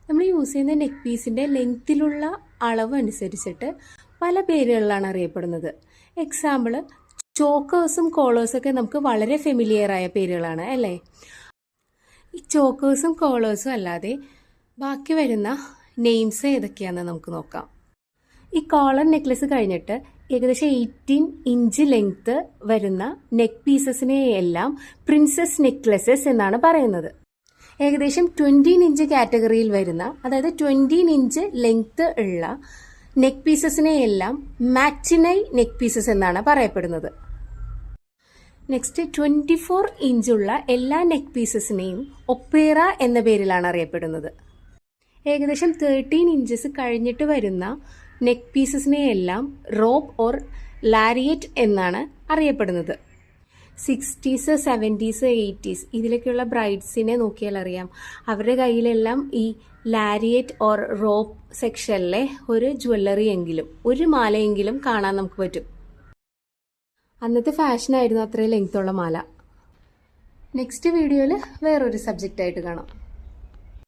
നമ്മൾ യൂസ് ചെയ്യുന്ന നെക്ക് പീസിൻ്റെ ലെങ്ത്തിലുള്ള അളവ് അനുസരിച്ചിട്ട് പല പേരുകളിലാണ് അറിയപ്പെടുന്നത്. എക്സാമ്പിൾ, ചോക്കേഴ്സും കോളേഴ്സും ഒക്കെ നമുക്ക് വളരെ ഫെമിലിയർ ആയ പേരുകളാണ് അല്ലേ. ഈ ചോക്കേഴ്സും കോളേഴ്സും അല്ലാതെ ബാക്കി വരുന്ന നെയിംസ് ഏതൊക്കെയാണെന്ന് നമുക്ക് നോക്കാം. ഈ കോളർ നെക്ലസ് കഴിഞ്ഞിട്ട് ഏകദേശം 18 ഇഞ്ച് ലെങ്ത് വരുന്ന നെക്ക് പീസസിനെ എല്ലാം പ്രിൻസസ് നെക്ലസസ് എന്നാണ് പറയുന്നത്. ഏകദേശം 20 ഇഞ്ച് കാറ്റഗറിയിൽ വരുന്ന, അതായത് 20 ഇഞ്ച് ലെങ്ത് ഉള്ള നെക്ക് പീസസിനെ എല്ലാം മാറ്റിനൈ നെക്ക് പീസസ് എന്നാണ് പറയപ്പെടുന്നത്. നെക്സ്റ്റ് 24 ഇഞ്ചുള്ള എല്ലാ നെക്ക് പീസസിനെയും ഒപ്പേറ എന്ന പേരിലാണ് അറിയപ്പെടുന്നത്. ഏകദേശം 13 ഇഞ്ചസ് കഴിഞ്ഞിട്ട് വരുന്ന നെക്ക് പീസസിനെ എല്ലാം റോപ്പ് ഓർ ലാരിയറ്റ് എന്നാണ് അറിയപ്പെടുന്നത്. 60s, 70s, 80s ഇതിലൊക്കെയുള്ള ബ്രൈഡ്സിനെ നോക്കിയാൽ അറിയാം, അവരുടെ കയ്യിലെല്ലാം ഈ ലാരിയറ്റ് ഓർ റോപ്പ് സെക്ഷനിലെ ഒരു ജ്വല്ലറി എങ്കിലും, ഒരു മാലയെങ്കിലും കാണാൻ നമുക്ക് പറ്റും. അന്നത്തെ ഫാഷനായിരുന്നു അത്രയും ലെങ്ത്തുള്ള മാല. നെക്സ്റ്റ് വീഡിയോയിൽ വേറൊരു സബ്ജക്റ്റായിട്ട് കാണാം.